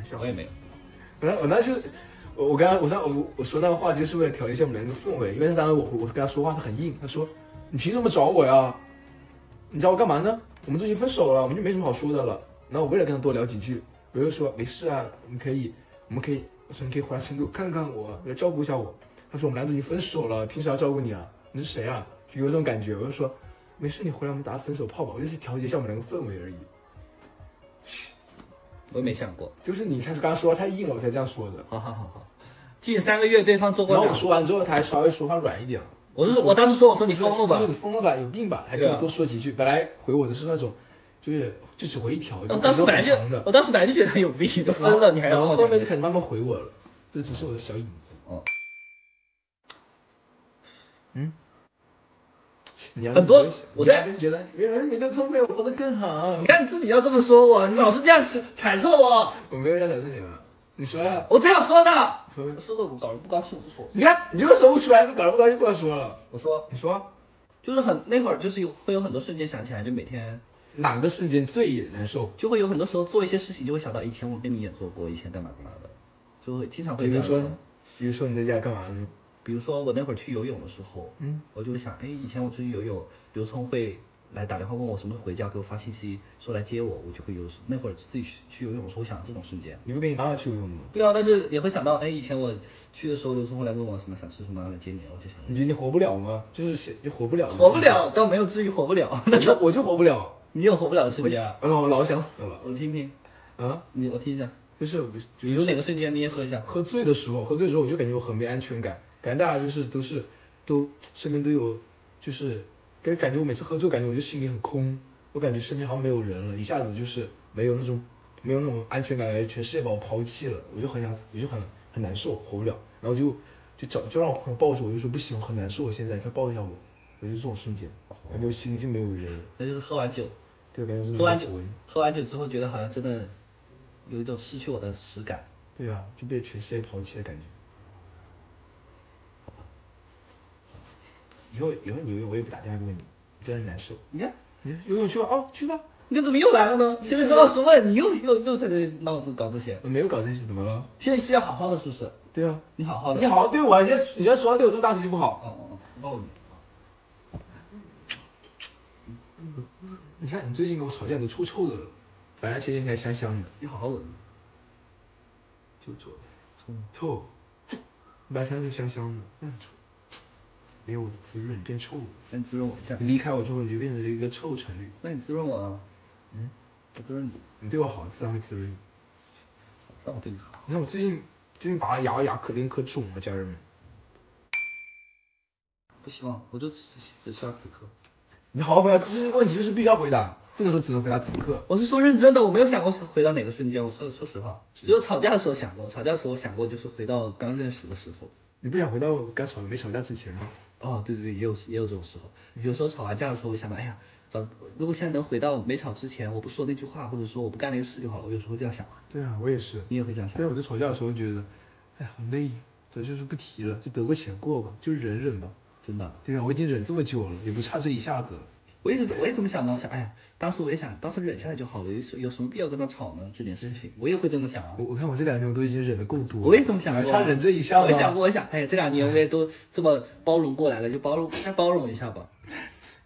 玩笑。我也没有。我那就我刚刚我说那个话就是为了调节一下我们两个氛围，因为他当时我跟他说话他很硬，他说你凭什么找我呀？你找我干嘛呢？我们都已经分手了，我们就没什么好说的了。然后我为了跟他多聊几句，我就说没事啊，我们可以，我说你可以回来成都看看我，来照顾一下我。他说我们俩都已经分手了，凭啥要照顾你啊？你是谁啊？就有这种感觉。我就说没事，你回来我们打分手炮吧，我就是调节一下我们两个氛围而已。我也没想过，就是你开始刚刚说话太硬了，我才这样说的。好，近3个月对方做过。然后我说完之后，他还稍微说话软一点了。我当时说你疯了吧？你疯了吧？有病吧？还跟我多说几句。本来回我的是那种，就只回一条。我当时本来就觉得他有病，都疯了，你还要。然后后面就开始慢慢回我了，这只是我的小影子。哦。很多，我在觉得别人没得聪明，我活得更好。你看你自己要这么说我，你老是这样揣测我。我没有这样揣测你了，你说呀。我这样说的。说的我搞得不高兴，我说。你看，你就说不出来，搞得不高兴不要说了。你说，就是那会儿就是会有很多瞬间想起来，就每天哪个瞬间最难受？就会有很多时候做一些事情，就会想到以前我跟你也做过，以前干嘛的，就会经常会这样说。比如说你在家干嘛呢？比如说我那会儿去游泳的时候，我就会想，以前我出去游泳，刘聪会来打电话问我什么时候回家，给我发信息说来接我，我就会有那会儿自己去游泳的时候，我想这种瞬间。你不跟你妈妈去游泳吗？对啊，但是也会想到，以前我去的时候，刘聪会来问我什么想吃什么来接你，我就想。你觉得你活不了吗？就活不了。活不了，倒没有至于活不了。我就活不了。你有活不了的瞬间啊？我老想死了。我听听。啊？我听一下。就是有哪个瞬间你也说一下？喝醉的时候我就感觉我很没安全感，感觉大家都身边都有，就是感觉我每次喝醉，感觉我就心里很空，我感觉身边好像没有人了，一下子就是没有那种安全感，全世界把我抛弃了，我就很想死，我就很难受，活不了，然后就让我朋友抱着我，就说不行，我很难受，我现在快抱一下我，我就这种瞬间，感觉我心里就没有人。那就是喝完酒。对，感觉是喝完酒之后，觉得好像真的有一种失去我的实感。对啊，就被全世界抛弃的感觉。以后你游泳我也不打电话给你，这样难受。你看，你游泳去吧，去吧。你怎么又来了呢？现在是20问，你又在这闹着搞这些。我没有搞这些，怎么了？现在是要好好的，是不是？对啊，你好好的。你好好对我，你要说话对我这么大声就不好。抱你。你看你最近跟我吵架都臭臭的了，本来前几天还香香的。你好好闻。就臭，本来香就香香的，臭，没有滋润变臭了。那你滋润我一下。你离开我之后，你就变成了一个臭陈绿。那你滋润我啊？我滋润你。你对我好，自然会滋润你。让我对你好。你看我最近拔了牙可肿了，家人们。不希望，我就只需要此刻。你好好回答，这些问题就是必须要回答，不能说只能回答此刻。我是说认真的，我没有想过回到哪个瞬间。我说实话，只有吵架的时候想过。吵架的时候想过，就是回到刚认识的时候。你不想回到没吵架之前吗？哦，对，也有这种时候。有时候吵完架的时候，我想到，哎呀，如果现在能回到没吵之前，我不说那句话，或者说我不干那个事就好了。我有时候这样想。对啊，我也是。你也会这样想？对啊，我在吵架的时候觉得，哎呀，好累，这就是不提了，就得过且过吧，就忍忍吧。真的。对啊，我已经忍这么久了，也不差这一下子了。我也这么想的，我想，哎呀，当时我也想，当时忍下来就好了，有什么必要跟他吵呢？这件事情，我也会这么想啊。我看我这2年我都已经忍得够多了。我也这么想过，差忍这一下。我想，哎呀，这2年我也都这么包容过来了，就再包容一下吧。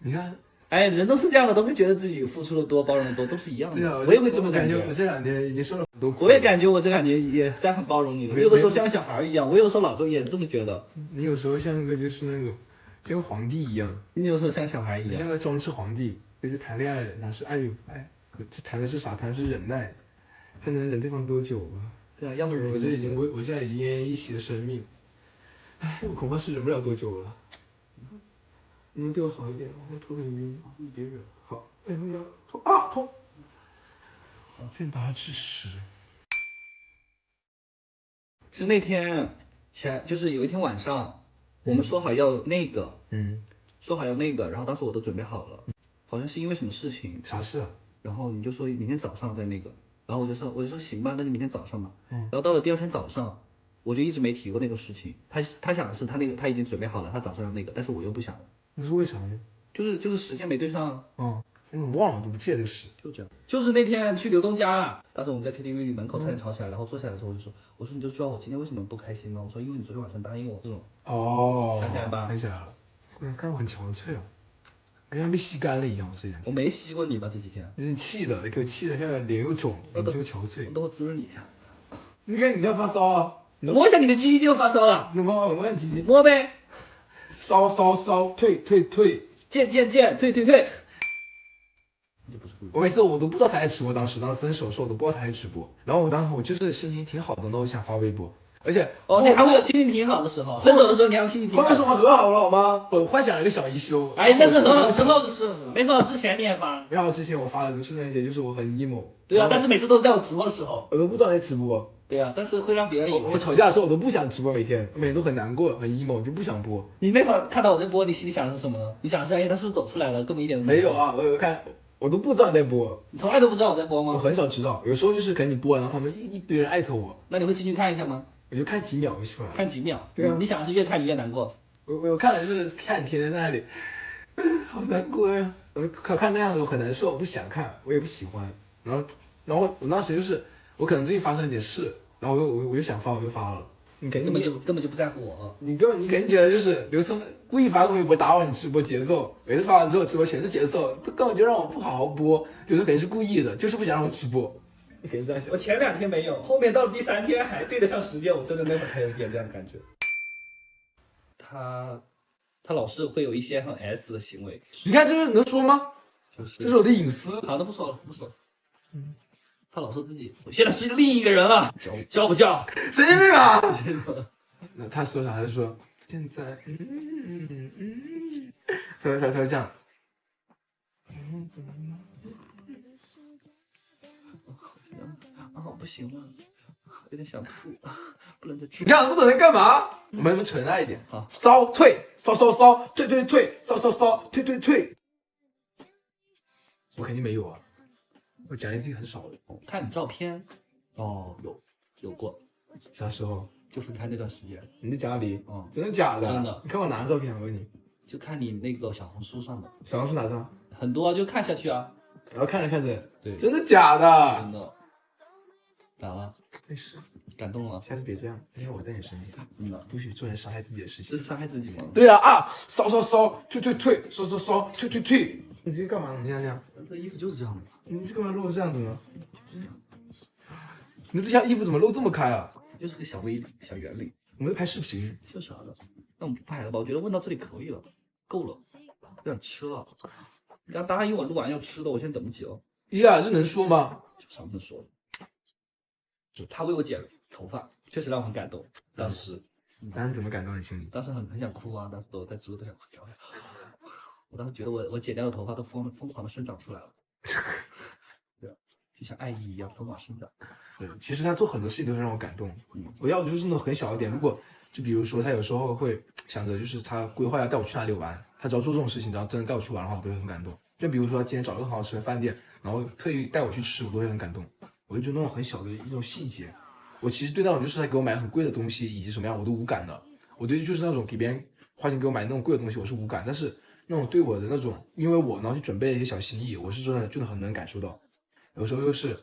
你看，哎，人都是这样的，都会觉得自己付出的多，包容的多，都是一样的。对啊，我也会这么感觉。我这2年已经受了很多苦。我也感觉我这2年也在很包容你了，有的时候像小孩一样，我有时候老周也这么觉得。你有时候像个就是那种像个皇帝一样，你有时候像小孩一样，像个装饰皇帝。就是谈恋爱哪是爱这谈的是啥？谈的是忍耐，还能忍对方多久啊？对啊，要么忍。我现在已经奄奄一息的生命，哎，我恐怕是忍不了多久了。你能对我好一点，我头很晕，你别忍。好，哎呀，痛啊痛！先把它治实。是那天就是有一天晚上，我们说好要那个，说好要那个，然后当时我都准备好了。好像是因为什么事情？啥事啊？然后你就说明天早上再那个，然后我就说行吧，那就明天早上吧。然后到了第2天早上，我就一直没提过那个事情。他想的是他已经准备好了，他早上要那个，但是我又不想。那是为啥呢？就是时间没对上。忘了，我都不记得这个事。就这样，就是那天去刘东家了，当时我们在 KTV 门口差点吵起来，然后坐下来的时候我就说，我说你就知道我今天为什么不开心吗？我说因为你昨天晚上答应我这种。哦，想起来吧？想起来了，看我很憔悴啊，跟像被吸干了一样，这两天。我没吸过你吧这几天？你气的，给我气的，现在脸又肿，脸就憔悴。等我滋润你一下。你看你要发烧啊？摸一下你的鸡鸡就发烧了。你摸我鸡鸡，摸呗。烧，退，退。你不是故意。我每次我都不知道他在直播，当时分手的时候我都不知道他在直播，然后我当时我就是心情挺好的，那我想发微博，而且你还会有心情挺好的时候，分手的时候你还有心情挺好。后面说话和好了好吗？我幻想了一个小一休。哎，那是和好之后的事，没和好之前你也发。没好之前我发的都是那些，就是我很 emo。对啊，但是每次都是在我直播的时候。我都不知道在直播。对啊，但是会让别人以为我吵架的时候我都不想直播，每天都很难过，很 emo，就不想播。你那会儿看到我在播，你心里想的是什么呢？你想的是哎，他是不是走出来了？根本一点都没有啊，我看我都不知道你在播。你从来都不知道我在播吗？我很少知道，有时候就是可能你播，然后他们一堆人艾特我，那你会进去看一下吗？我就看几秒就出来了。看几秒？对啊，你想的是越看你越难过。我看了就是看你天天在那里，好难过呀！我看那样子我很难受，我不想看，我也不喜欢。然后我当时就是我可能最近发生了点事，然后我就想发，我就发了。你肯定根本就不在乎我。你肯定觉得就是刘聪故意发个微博打扰你直播节奏，每次发完之后直播全是节奏，这根本就让我不好好播。有的肯定是故意的，就是不想让我直播。你肯定这样想。我前2天没有，后面到了第3天还对得上时间，我真的那会儿才有点这样感觉。他老是会有一些很 S 的行为。你看这是能说吗？就是这是我的隐私。好的，不说了。他老说自己，我现在是另一个人了，叫不叫？神经病啊！那他说啥？他就说现在，他这样。不行了，有点想吐，不能再吃。你看不懂在干嘛？我们纯爱一点。好，烧退，烧，退，烧，退。我肯定没有啊，我奖励自己很少的。看你照片，有过，啥时候？就分开那段时间。你在家里？真的假的？真的。你看我哪张照片？我问你。就看你那个小红书上的。小红书哪张？很多啊，就看下去啊。然后看着，对，真的假的？真的。咋了？没事。感动了。下次别这样，因为我在你身边。不许做人伤害自己的事情。这是伤害自己吗？对啊，烧，退，烧，退。你这干嘛？你这样？这衣服就是这样的。你这干嘛露这样子呢？你这件衣服怎么露这么开啊？就是个小微理，小圆领。我们在拍视频。就啥的，那我们不拍了吧？我觉得问到这里可以了，够了，有点吃了。你刚答应我录完要吃的，我现在等不及了。呀，这能说吗？就啥不能说。就他为我剪头发，确实让我很感动。当时怎么感动你心里？当时很想哭啊，当时都在直播都想哭。我当时觉得我剪掉的头发都疯狂的生长出来了。对，就像爱意一样疯狂生长。对，其实他做很多事情都会让我感动。我要就是那种很小一点，如果就比如说他有时候会想着就是他规划要带我去哪里玩，他只要做这种事情，然后真的带我去玩的话，我都会很感动。就比如说他今天找了个很好吃的饭店，然后特意带我去吃，我都会很感动。我就觉得那种很小的一种细节，我其实对那种就是他给我买很贵的东西以及什么样我都无感的。我对就是那种给别人花钱给我买那种贵的东西我是无感，但是那种对我的那种，因为我然后去准备一些小心意，我是真的很能感受到。有时候就是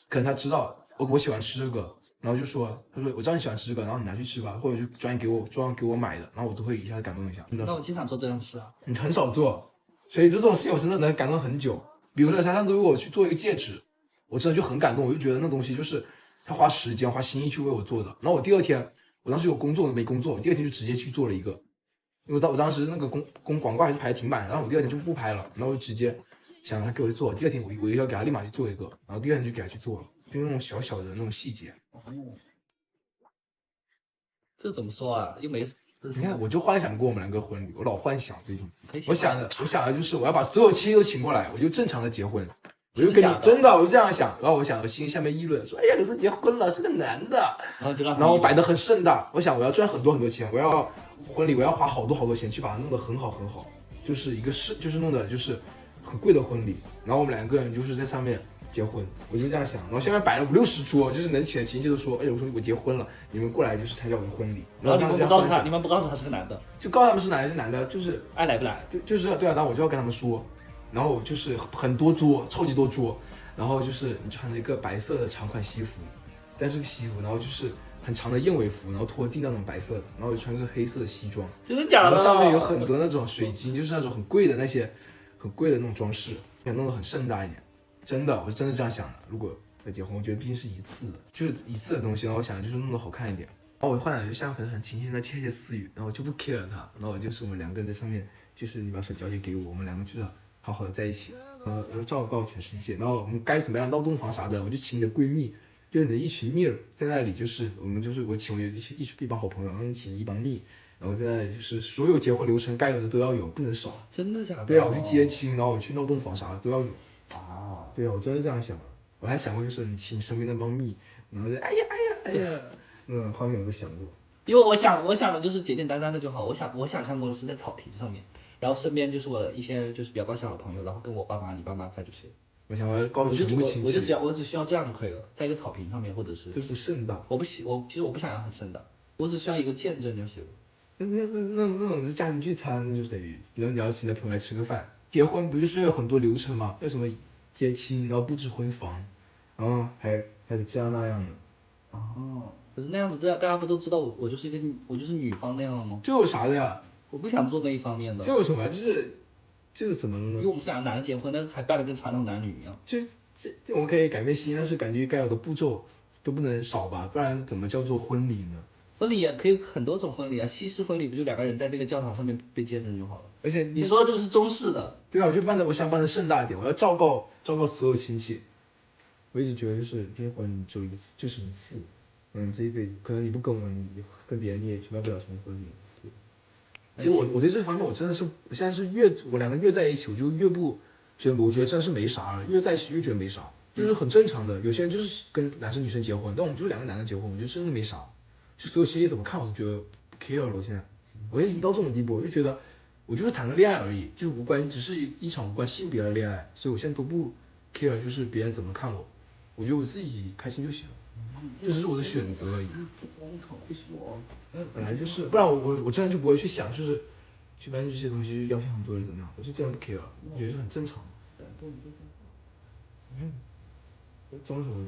可能他知道我喜欢吃这个，然后他说我知道你喜欢吃这个，然后你拿去吃吧，或者就专门给我买的，然后我都会一下子感动一下。那我经常做这样事啊。你很少做，所以这种事情我真的能感动很久。比如说他上次为我去做一个戒指，我真的就很感动，我就觉得那东西就是他花时间花心意去为我做的。然后我第二天，我当时有工作没工作，我第二天就直接去做了一个，因为我当时那个广告还是排得挺满，然后我第二天就不拍了，然后我就直接想让他给我去做。第二天我又要给他立马去做一个，然后第二天就给他去做了，就那种小小的那种细节。这怎么说啊？又没。你看，我就幻想过我们两个婚礼，我老幻想最近，我想的就是我要把所有亲戚都请过来，我就正常的结婚。我就跟你真的，我就这样想，然后我想心下面议论说，哎呀，刘森结婚了，是个男的，然后摆得很盛大，我想我要赚很多钱，我要婚礼我要花好多钱去把它弄得很好，就是一个就是弄的就是很贵的婚礼，然后我们两个人就是在上面结婚，我就这样想，然后下面摆了50-60桌，就是能请的亲戚都说，哎，我说我结婚了，你们过来就是参加我的婚礼，然后你们不告诉他，你们不告诉他是个男的，就告诉他们是男的，就是爱来不来，就是对啊，然后我就要跟他们说。然后就是很多桌，超级多桌，然后就是你穿着一个白色的长款西服，但是个西服，然后就是很长的燕尾服，然后拖地那种白色的，然后又穿个黑色的西装，真的假的？然后上面有很多那种水晶，就是那种很贵的那些很贵的那种装饰，想弄得很盛大一点。真的，我是真的这样想的。如果要结婚，我觉得毕竟是一次的，就是一次的东西，然后我想就是弄得好看一点。然后我换了就像很轻轻的窃窃私语，然后我就不 care 他，然后就是我们两个人在上面，就是你把手交接给我，我们两个就是好好的在一起，然后昭告全世界，然后我们该怎么样闹洞房啥的，我就请你的闺蜜，就你的一群蜜儿在那里，就是我们就是我请我一帮好朋友，然后请一帮蜜，然后在那里就是所有结婚流程该有的都要有，不能少。真的假的？对啊，我去接亲，然后我去闹洞房啥的都要有。啊，对啊，我真是这样想的。我还想过就是你请身边那帮蜜，然后就哎呀，画面我都想过。因为我想的就是简简单单的就好。我想象过的是在草坪上面，然后身边就是我一些就是比较高小的朋友，然后跟我爸妈、你爸妈在就行。我想要告诉全部亲戚，我只需要这样就可以了，在一个草坪上面，或者是这不盛大。其实我不想要很盛大，我只需要一个见证就行了。那种是家庭聚餐，那就等于你要请你的朋友来吃个饭。结婚不就是有很多流程嘛？要什么接亲，然后布置婚房，然后还得这样那样的。哦，可是那样子，大家不都知道我就是女方那样了吗？这有啥的呀？我不想做那一方面的。这有什么？就是怎么了呢？因为我们是两个男的结婚，但是还办的跟传统男女一样。这我们可以改变心意，但是感觉该有的步骤都不能少吧？不然怎么叫做婚礼呢？婚礼也可以很多种婚礼啊，西式婚礼不就两个人在那个教堂上面被见证就好了？而且你说的这个是中式的。对啊，我想办的盛大一点，我要昭告所有亲戚。我一直觉得就是结婚只有一次，就是一次，这一辈子可能你不跟我们，你跟别人你也举办不了什么婚礼。对，其实我对这方面我真的是，我现在是我两个越在一起，我就越不觉得，我觉得真是没啥了，越在一起越觉得没啥，就是很正常的。有些人就是跟男生女生结婚，但我们就是两个男的结婚，我觉得真的没啥。就所有亲戚怎么看我都觉得不 care 了。我现在我已经到这种地步，我就觉得我就是谈个恋爱而已，就只是一场无关性别的恋爱，所以我现在都不 care，就是别人怎么看我，我觉得我自己开心就行了，这只是我的选择而已。本来就是，不然我真的就不会去想，就是去办这些东西要求很多人怎么样，我就这样不 care，我觉得很正常。装什么？